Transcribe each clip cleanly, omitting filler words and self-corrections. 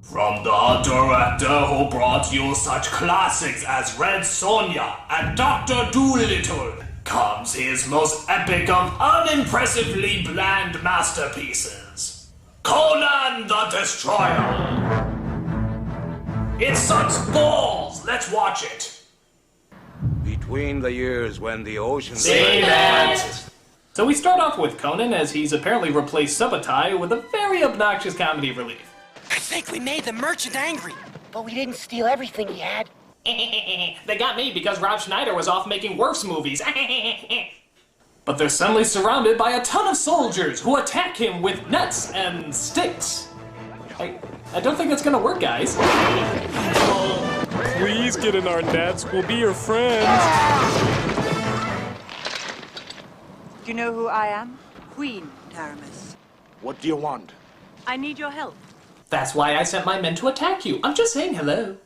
From the director who brought you such classics as Red Sonja and Dr. Dolittle comes his most epic of unimpressively bland masterpieces, Conan the Destroyer. It sucks balls! Let's watch it! Between the years when the ocean... See that? So we start off with Conan as he's apparently replaced Subotai with a very obnoxious comedy relief. I think we made the merchant angry. But we didn't steal everything he had. They got me because Rob Schneider was off making worse movies. But they're suddenly surrounded by a ton of soldiers who attack him with nets and sticks. I don't think that's gonna work, guys. Please get in our nets. We'll be your friends. Do you know who I am? Queen Taramis. What do you want? I need your help. That's why I sent my men to attack you. I'm just saying hello.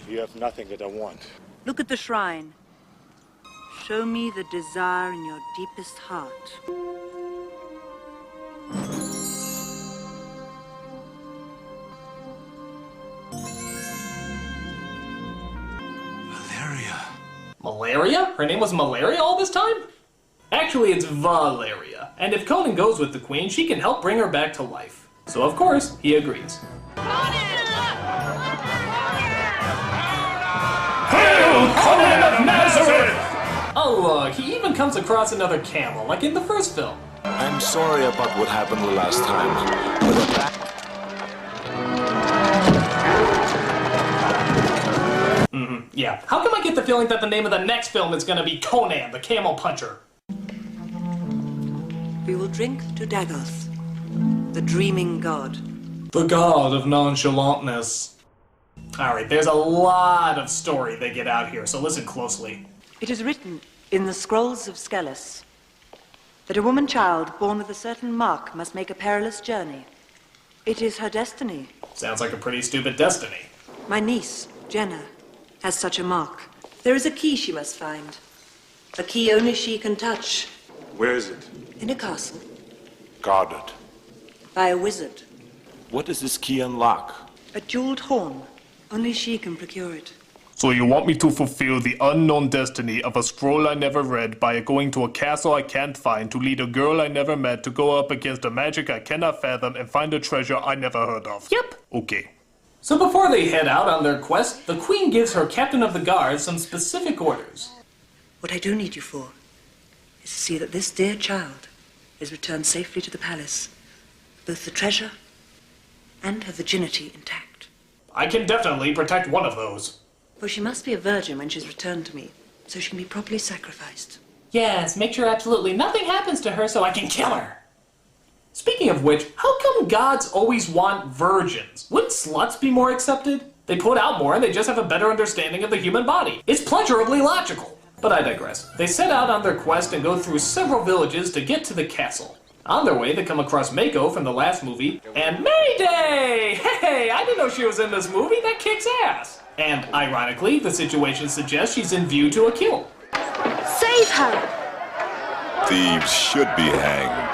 You have nothing that I want. Look at the shrine. Show me the desire in your deepest heart. Malaria? Her name was Malaria all this time? Actually, it's Valeria. And if Conan goes with the queen, she can help bring her back to life. So of course, he agrees. Hail, Conan of Nazareth! Oh, he even comes across another camel, like in the first film. I'm sorry about what happened the last time, but Yeah. How come I get the feeling that the name of the next film is gonna be Conan, the Camel Puncher? We will drink to Dagoth, the dreaming god. The god of nonchalantness. Alright, there's a lot of story they get out here, so listen closely. It is written in the scrolls of Skelos that a woman child born with a certain mark must make a perilous journey. It is her destiny. Sounds like a pretty stupid destiny. My niece, Jenna, has such a mark. There is a key she must find. A key only she can touch. where is it? In a castle. Guarded. By a wizard. What does this key unlock? A jeweled horn. Only she can procure it. So you want me to fulfill the unknown destiny of a scroll I never read by going to a castle I can't find to lead a girl I never met to go up against a magic I cannot fathom and find a treasure I never heard of? Yep. Okay. So before they head out on their quest, the queen gives her captain of the guard some specific orders. What I do need you for is to see that this dear child is returned safely to the palace. Both the treasure and her virginity intact. I can definitely protect one of those. For she must be a virgin when she's returned to me, so she can be properly sacrificed. Yes, make sure absolutely nothing happens to her so I can kill her. Speaking of which, how come gods always want virgins? Wouldn't sluts be more accepted? They put out more and they just have a better understanding of the human body. It's pleasurably logical. But I digress. They set out on their quest and go through several villages to get to the castle. On their way, they come across Mako from the last movie, and Mayday! Hey, I didn't know she was in this movie. That kicks ass. And ironically, the situation suggests she's in view to a kill. Save her! Thieves should be hanged.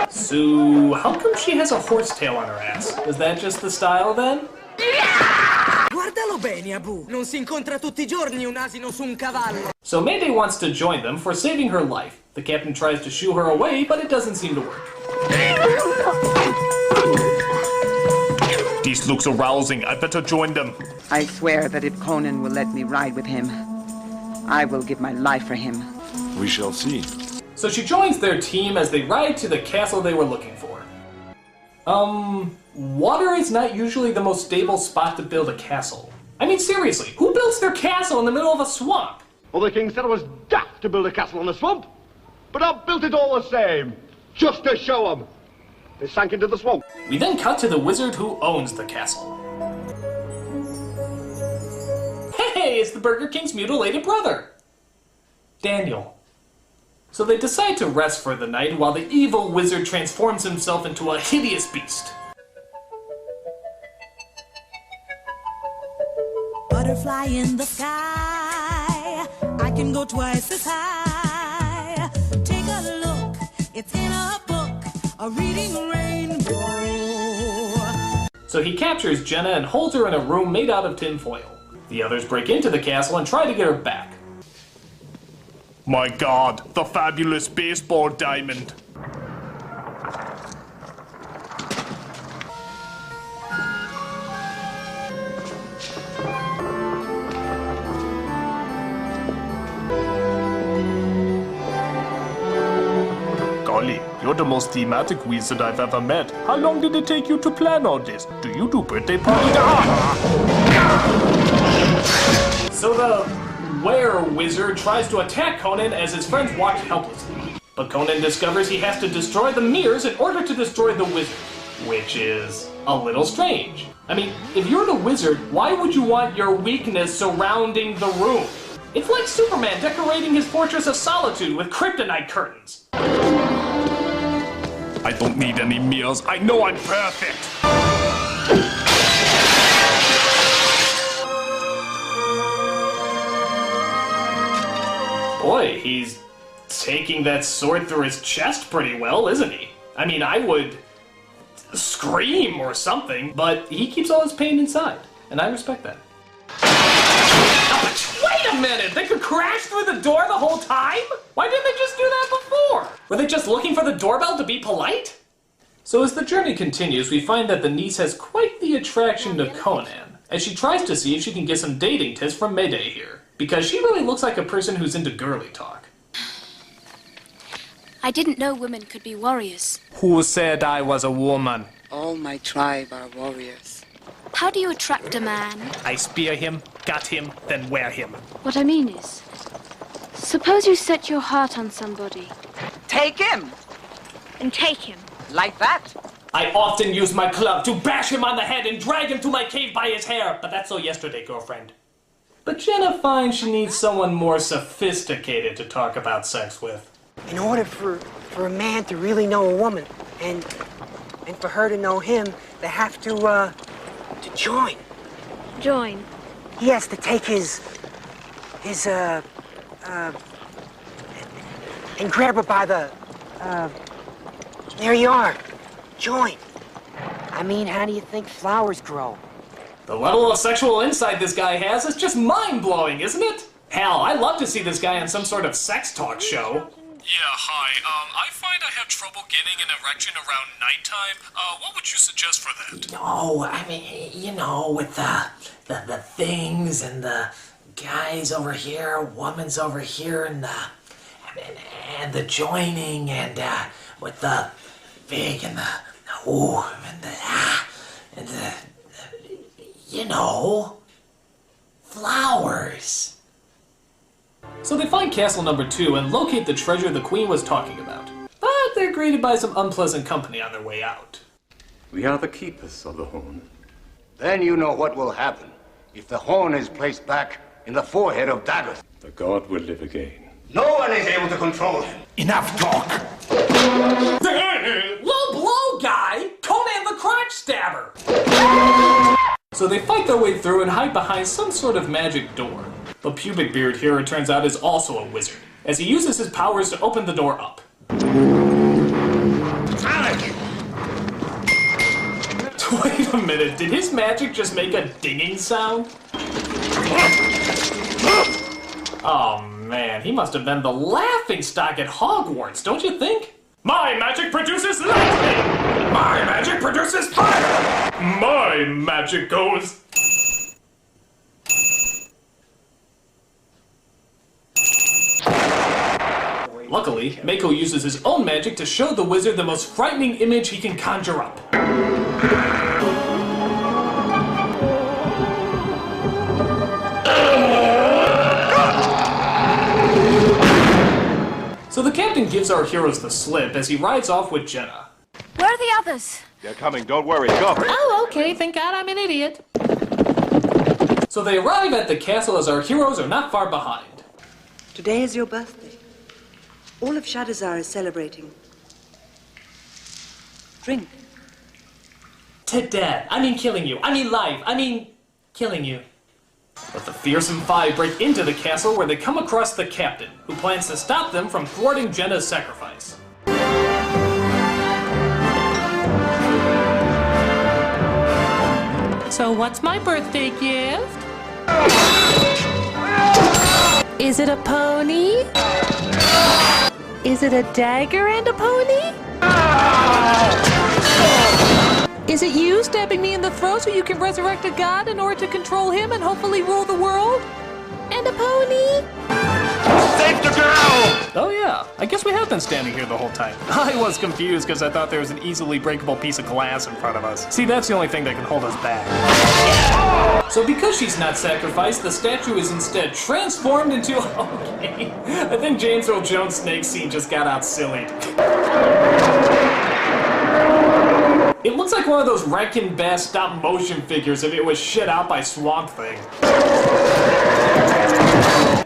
So, how come she has a horsetail on her ass? Is that just the style then? Guardalo bene, Abu. Non si incontra tutti I giorni un asino su un cavallo. So Mayday wants to join them for saving her life. The captain tries to shoo her away, but it doesn't seem to work. This looks arousing. I better join them. I swear that if Conan will let me ride with him, I will give my life for him. We shall see. So she joins their team as they ride to the castle they were looking for. Water is not usually the most stable spot to build a castle. I mean, seriously, who builds their castle in the middle of a swamp? Well, the king said it was daft to build a castle in a swamp, but I built it all the same, just to show them. They sank into the swamp. We then cut to the wizard who owns the castle. Hey, it's the Burger King's mutilated brother, Daniel. So they decide to rest for the night while the evil wizard transforms himself into a hideous beast. Butterfly in the sky, I can go twice as high. Take a look It's in a book, a reading rainbow. So he captures Jenna and holds her in a room made out of tinfoil. The others break into the castle and try to get her back. My God, the fabulous baseball diamond. Golly, you're the most thematic wizard I've ever met. How long did it take you to plan all this? Do you do birthday parties? So the were-wizard tries to attack Conan as his friends watch helplessly. But Conan discovers he has to destroy the mirrors in order to destroy the wizard, which is a little strange. I mean, if you're the wizard, why would you want your weakness surrounding the room? It's like Superman decorating his Fortress of Solitude with kryptonite curtains. I don't need any mirrors. I know I'm perfect. Boy, he's taking that sword through his chest pretty well, isn't he? I mean, I would scream or something, but he keeps all his pain inside, and I respect that. Wait a minute! They could crash through the door the whole time? Why didn't they just do that before? Were they just looking for the doorbell to be polite? So as the journey continues, we find that the niece has quite the attraction to Conan, as she tries to see if she can get some dating tips from Mayday here, because she really looks like a person who's into girly talk. I didn't know women could be warriors. Who said I was a woman? All my tribe are warriors. How do you attract a man? I spear him, gut him, then wear him. What I mean is, suppose you set your heart on somebody. Take him! And take him. Like that? I often use my club to bash him on the head and drag him to my cave by his hair, but that's so yesterday, girlfriend. But Jenna finds she needs someone more sophisticated to talk about sex with. In order for a man to really know a woman, and for her to know him, they have to join. Join? He has to take his and grab her by the, there you are. Join. I mean, how do you think flowers grow? The level of sexual insight this guy has is just mind-blowing, isn't it? Hell, I'd love to see this guy on some sort of sex talk show. Yeah, hi. I find I have trouble getting an erection around nighttime. What would you suggest for that? No, I mean, you know, with the things and the guys over here, woman's over here, and the joining, and with the big and the ooh and the you know, flowers. So they find castle number 2 and locate the treasure the queen was talking about. But they're greeted by some unpleasant company on their way out. We are the keepers of the horn. Then you know what will happen if the horn is placed back in the forehead of Daggett. The god will live again. No one is able to control him. Enough talk. Low blow, guy! Conan the crotch stabber! So they fight their way through and hide behind some sort of magic door. But Pubic Beard here, it turns out, is also a wizard, as he uses his powers to open the door up. Alec! Wait a minute, did his magic just make a dinging sound? Oh man, he must have been the laughingstock at Hogwarts, don't you think? My magic produces lightning! My magic produces fire! My magic goes... Luckily, Mako uses his own magic to show the wizard the most frightening image he can conjure up. So the captain gives our heroes the slip as he rides off with Jenna. Where are the others? They're coming, don't worry, go. Oh, okay, thank God I'm an idiot. So they arrive at the castle as our heroes are not far behind. Today is your birthday. All of Shadowzar is celebrating. Drink. To death. I mean killing you. I mean life. I mean killing you. But the fearsome five break into the castle where they come across the captain, who plans to stop them from thwarting Jenna's sacrifice. So what's my birthday gift? Is it a pony? Is it a dagger and a pony? Is it you stabbing me in the throat so you can resurrect a god in order to control him and hopefully rule the world? And a pony? Save the girl! Oh yeah, I guess we have been standing here the whole time. I was confused because I thought there was an easily breakable piece of glass in front of us. See, that's the only thing that can hold us back. So because she's not sacrificed, the statue is instead transformed into... Okay, I think James Earl Jones' snake scene just got out sillied. It looks like one of those Rankin Bass stop-motion figures if it was shit out by Swamp Thing.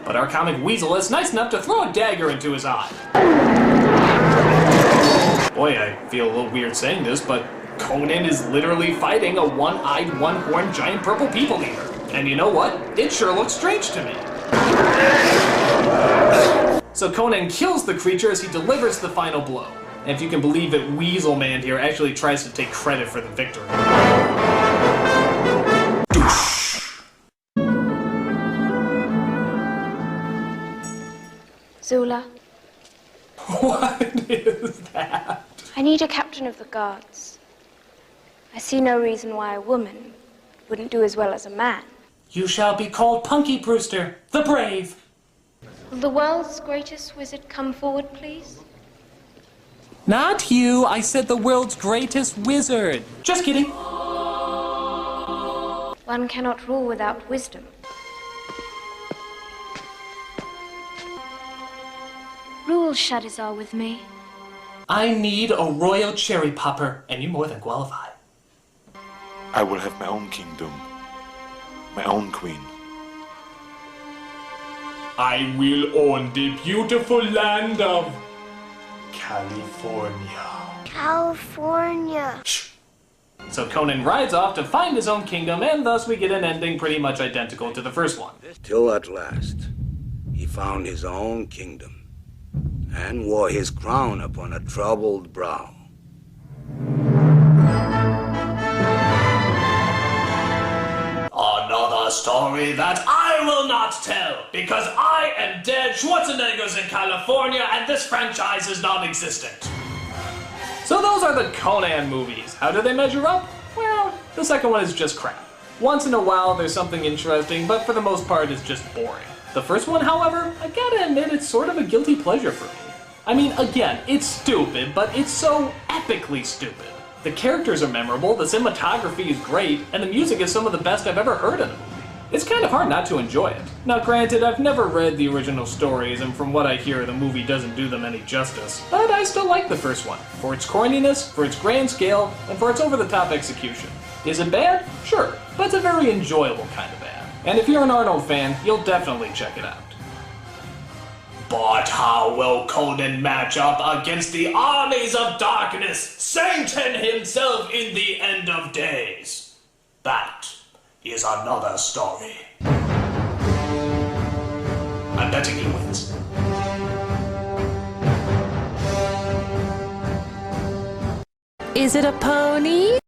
But our comic Weasel is nice enough to throw a dagger into his eye. Boy, I feel a little weird saying this, but Conan is literally fighting a one-eyed, one-horned giant purple people eater. And you know what? It sure looks strange to me. So Conan kills the creature as he delivers the final blow. And if you can believe it, Weasel Man here actually tries to take credit for the victory. Zula, What is that? I need a captain of the guards. I see no reason why a woman wouldn't do as well as a man. You shall be called Punky Brewster, the Brave. Will the world's greatest wizard come forward, please? Not you, I said the world's greatest wizard. Just kidding. One cannot rule without wisdom. Rule, Shadizar, with me. I need a royal cherry popper, and you more than qualify. I will have my own kingdom, my own queen. I will own the beautiful land of California. California. So Conan rides off to find his own kingdom, and thus we get an ending pretty much identical to the first one. Till at last, he found his own kingdom, and wore his crown upon a troubled brow. Another story that I will not tell, because I am dead, Schwarzenegger's in California, and this franchise is non-existent. So those are the Conan movies. How do they measure up? Well, the second one is just crap. Once in a while there's something interesting, but for the most part it's just boring. The first one, however, I gotta admit it's sort of a guilty pleasure for me. I mean, again, it's stupid, but it's so epically stupid. The characters are memorable, the cinematography is great, and the music is some of the best I've ever heard in a movie. It's kind of hard not to enjoy it. Now granted, I've never read the original stories, and from what I hear, the movie doesn't do them any justice. But I still like the first one, for its corniness, for its grand scale, and for its over-the-top execution. Is it bad? Sure, but it's a very enjoyable kind of bad. And if you're an Arnold fan, you'll definitely check it out. But how will Conan match up against the armies of darkness, Satan himself in the end of days? That is another story. I'm betting he wins. Is it a pony?